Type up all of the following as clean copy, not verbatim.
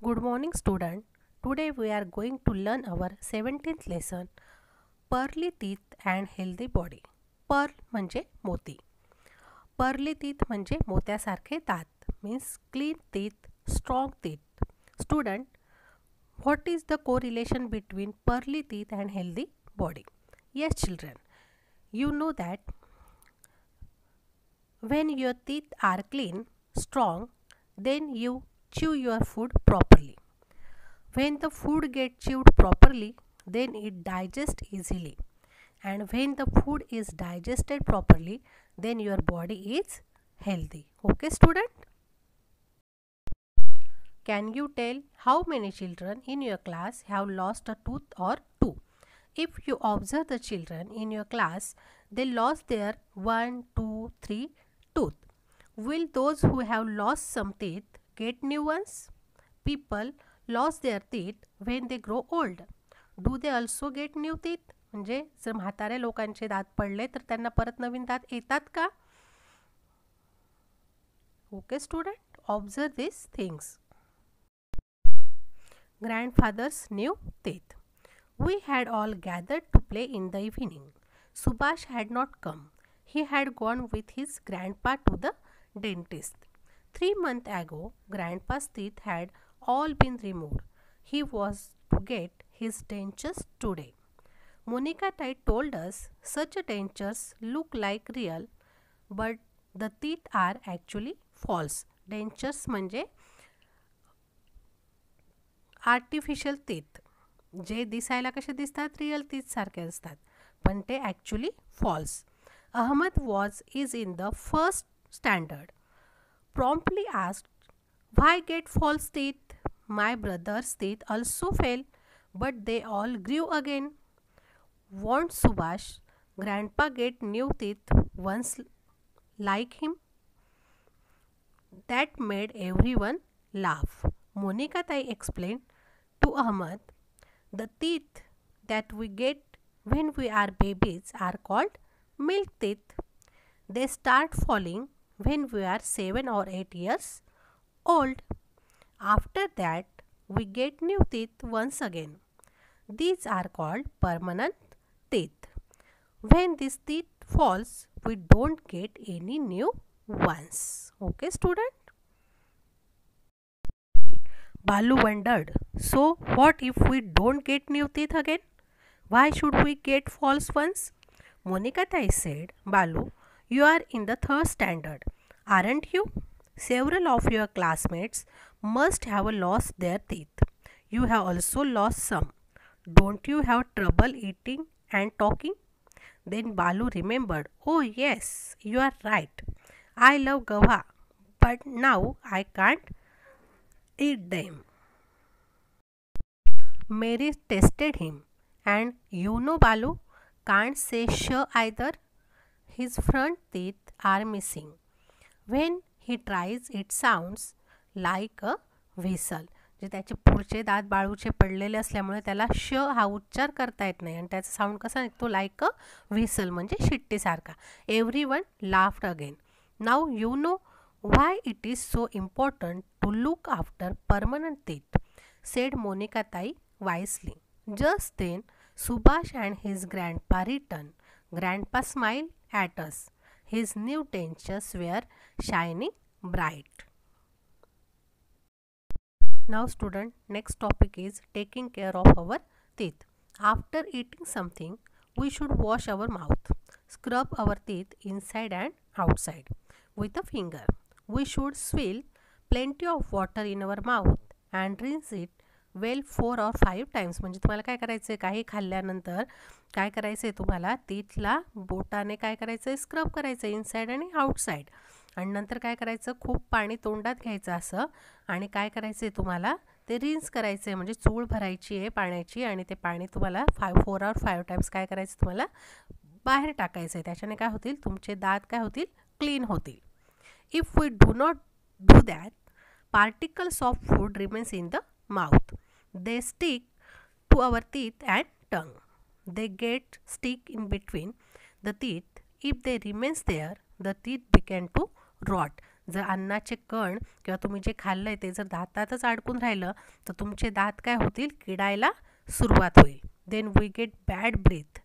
Good morning, student. Today we are going to learn our 17th lesson, Pearly Teeth and Healthy Body. Pearl म्हणजे मोती. Pearly teeth म्हणजे मोत्यासारखे दात means clean teeth, strong teeth. Student, what is the correlation between pearly teeth and healthy body? Yes, children. You know that when your teeth are clean, strong, then you chew your food properly. When the food gets chewed properly, then it digests easily. And when the food is digested properly, then your body is healthy. Okay, student? Can you tell how many children in your class have lost a tooth or two? If you observe the children in your class, they lost their 1, 2, 3 tooth. Will those who have lost some teeth get new ones? People lost their teeth when they grow old. Do they also get new teeth? म्हणजे जर म्हाताऱ्या लोकांचे दात पडले तर त्यांना परत नवीन दात येतात का? Okay student, observe this things. Grandfather's new teeth. We had all gathered to play in the evening. Subhash had not come. He had gone with his grandpa to the dentist. 3 months ago, Grandpa's teeth had all been removed. He was to get his dentures today. Monica Tai told us such dentures look like real, but the teeth are actually false. Dentures म्हणजे artificial teeth, जे दिसायला कसे दिसतात, real teeth सारखे असतात, पण ते actually false. Ahmed is in the first standard. Promptly asked, why get false teeth? My brother's teeth also fell, but they all grew again. Won't Subhash grandpa get new teeth once like him? That made everyone laugh. Monica Tai explained to Ahmad, the teeth that we get when we are babies are called milk teeth. They start falling when we are 7 or 8 years old. After that, we get new teeth once again. These are called permanent teeth. When this teeth falls, we don't get any new ones. Okay, student? Balu wondered, so what if we don't get new teeth again? Why should we get false ones? Monica Tai said, Balu, you are in the third standard, aren't you? Several of your classmates must have lost their teeth. You have also lost some. Don't you have trouble eating and talking? Then Balu remembered, oh yes, you are right. I love gava, but now I can't eat them. Mary tested him, and you know Balu can't say sh either. His front teeth are missing. When he tries, it sounds like a whistle. जे त्याचे पुढचे दात बाळूचे पडलेले असल्यामुळे त्याला श हा उच्चार करता येत नाही आणि त्याचा साऊंड कसा निघतो, लाईक अ व्हिसल म्हणजे शिट्टीसारखा. Everyone laughed again. Now you know why it is so important to look after permanent teeth, said Monica Tai wisely. Just then, Subhash and his grandpa returned. Grandpa smiled at us. His new dentures were shining bright. Now student, next topic is taking care of our teeth. After eating something, we should wash our mouth. Scrub our teeth inside and outside with a finger. We should swill plenty of water in our mouth and rinse it well 4 or 5 times. म्हणजे तुम्हाला काय करायचं आहे, काही खाल्ल्यानंतर काय करायचं आहे, तुम्हाला टीथला बोटाने काय करायचं आहे, स्क्रब करायचं आहे इनसाईड आणि आउटसाईड. आणि नंतर काय करायचं, खूप पाणी तोंडात घ्यायचं असं आणि काय करायचं आहे, तुम्हाला ते रिन्स करायचं आहे, म्हणजे चूळ भरायची आहे पाण्याची आणि ते पाणी तुम्हाला 4 or 5 टाइम्स काय करायचं, तुम्हाला बाहेर टाकायचं आहे. त्याच्याने काय होतील, तुमचे दात काय होतील, क्लीन होतील. If we do not do that, particles of food remains in the mouth. They stick to our teeth and tongue. They get stick in between the teeth. If they remains there, the teeth begin to rot. जर अन्नाचे कण किंवा तुम्ही जे खाल्लंय ते जर दातातच अडकून राहिलं तर तुमचे दात काय होतील, किडायला सुरुवात होईल. Then we get bad breath,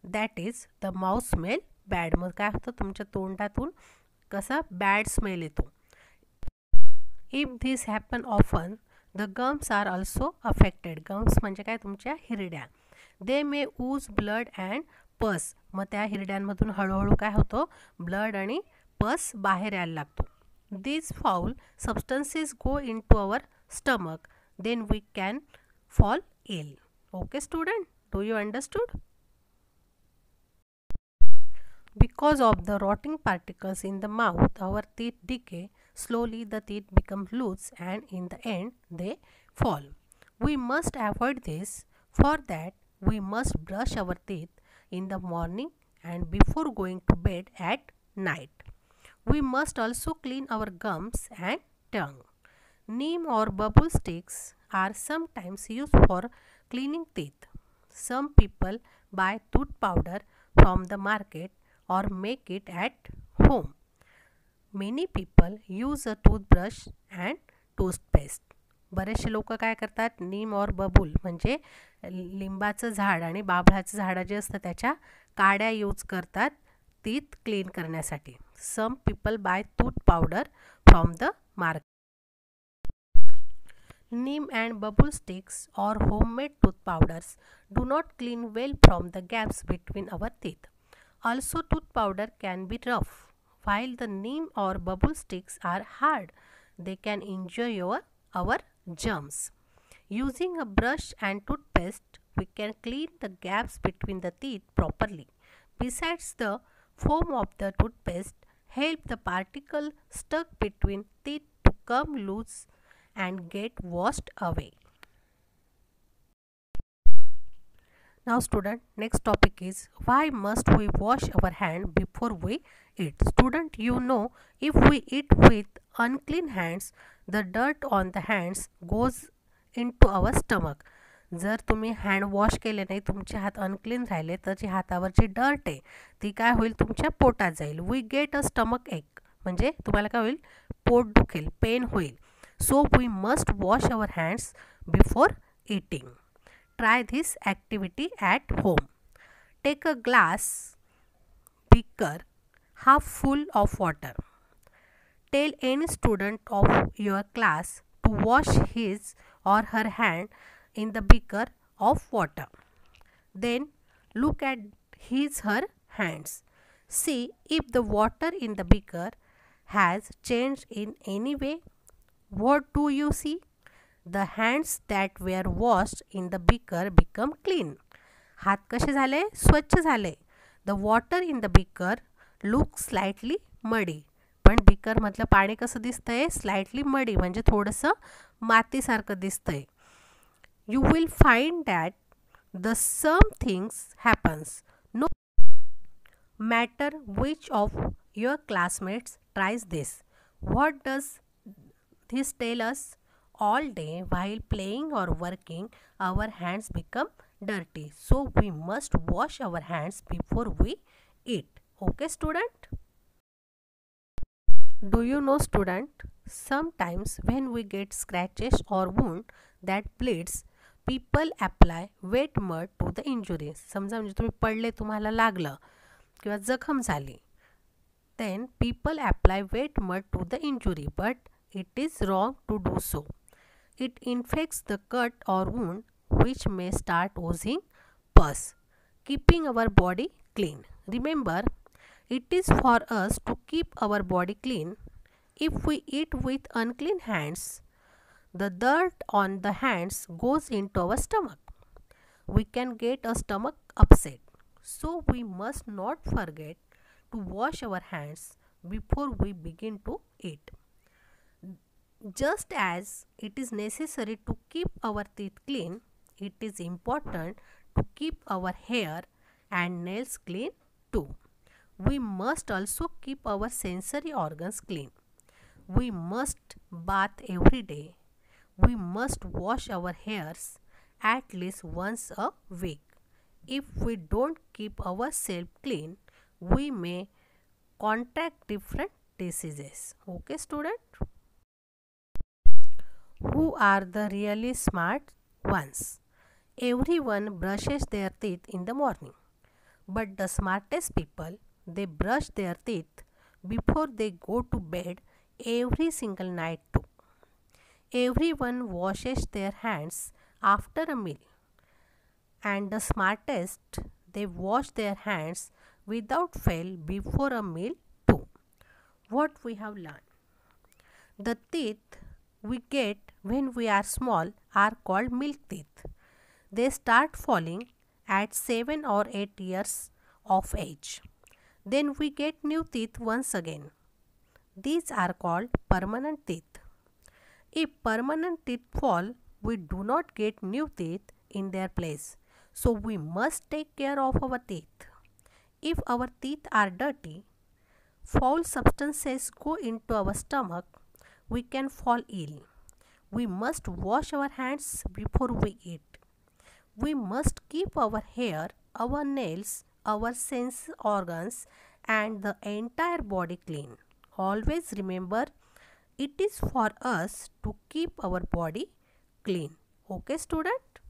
that is the mouth smell bad. मग काय होतं, तुमच्या तोंडातून कसा बॅड स्मेल येतो. If this happen often the gums are also affected. Gums म्हणजे काय, तुमच्या हिरड्या. दे मे ऊज ब्लड अँड पस. मग त्या हिरड्यांमधून हळूहळू काय होतं, ब्लड आणि पस बाहेर यायला लागतो. These foul substances go into our stomach, then we can fall ill. Okay student, do you understood? Because of the rotting particles in the mouth, our teeth decay. Slowly the teeth become loose and in the end they fall. We must avoid this. For that, we must brush our teeth in the morning and before going to bed at night. We must also clean our gums and tongue. Neem or bubble sticks are sometimes used for cleaning teeth. Some people buy tooth powder from the market or make it at home. Many people use a toothbrush and toothpaste. बरेचसे लोक काय करतात, नीम और बबूल म्हणजे लिंबाचं झाड आणि बाभळाचं झाड जे असतं त्याच्या काड्या यूज करतात टीथ क्लीन करण्यासाठी. Some people buy tooth powder from the market. Neem and bubble sticks or homemade tooth powders do not clean well from the gaps between our teeth. Also, tooth powder can be rough. While the neem or bubble sticks are hard, they can injure our gums. Using a brush and toothpaste, we can clean the gaps between the teeth properly. Besides, the foam of the toothpaste help the particle stuck between teeth to come loose and get washed away. Now student, next topic is why must we wash our hand before we eat? Student, you know, if we eat with unclean hands, the dirt on the hands goes into our stomach. जर तुम्ही hand wash केले नाही, तुमचे हात unclean राहिले, तर जी हातावरची dirt आहे ती काय होईल, तुमच्या पोटात जाईल. वी गेट अ स्टमक एक, म्हणजे तुम्हाला काय होईल, पोट दुखेल, पेन होईल. So we must wash our hands before eating. Try this activity at home. Take a glass beaker half full of water. Tell any student of your class to wash his or her hand in the beaker of water. Then look at her hands. See if the water in the beaker has changed in any way. What do you see? The hands that were washed in the beaker become clean. हात कसे झाले, स्वच्छ झाले. The water in the beaker looks slightly muddy. पण बीकरमधलं पाणी कसं दिसतंय, slightly muddy म्हणजे थोडंसं मातीसारखं दिसतंय. You will find that the same things happens no matter which of your classmates tries this. What does this tell us? All day while playing or working, our hands become dirty. So we must wash our hands before we eat. Okay student? Do you know student, sometimes when we get scratches or wound that bleeds, people apply wet mud to the injury. समजा म्हणजे तुम्ही पडले, तुम्हाला लागलं किंवा जखम झाली, then people apply wet mud to the injury, but it is wrong to do so. It infects the cut or wound, which may start oozing pus. Keeping our body clean. Remember, it is for us to keep our body clean. If we eat with unclean hands, the dirt on the hands goes into our stomach. We can get a stomach upset. So we must not forget to wash our hands before we begin to eat. Just as it is necessary to keep our teeth clean, it is important to keep our hair and nails clean too. We must also keep our sensory organs clean. We must bath every day. We must wash our hairs at least once a week. If we don't keep ourselves clean, we may contract different diseases. Okay, student? Who are the really smart ones? Everyone brushes their teeth in the morning. But the smartest people, they brush their teeth before they go to bed every single night too. Everyone washes their hands after a meal. And the smartest, they wash their hands without fail before a meal too. What we have learned? The teeth we get when we are small are called milk teeth. They start falling at 7 or 8 years of age. Then we get new teeth once again. These are called permanent teeth. If permanent teeth fall, we do not get new teeth in their place. So we must take care of our teeth. If our teeth are dirty, foul substances go into our stomach, we can fall ill. We must wash our hands before we eat. We must keep our hair, our nails, our sense organs, and the entire body clean. Always remember, it is for us to keep our body clean. Okay, student?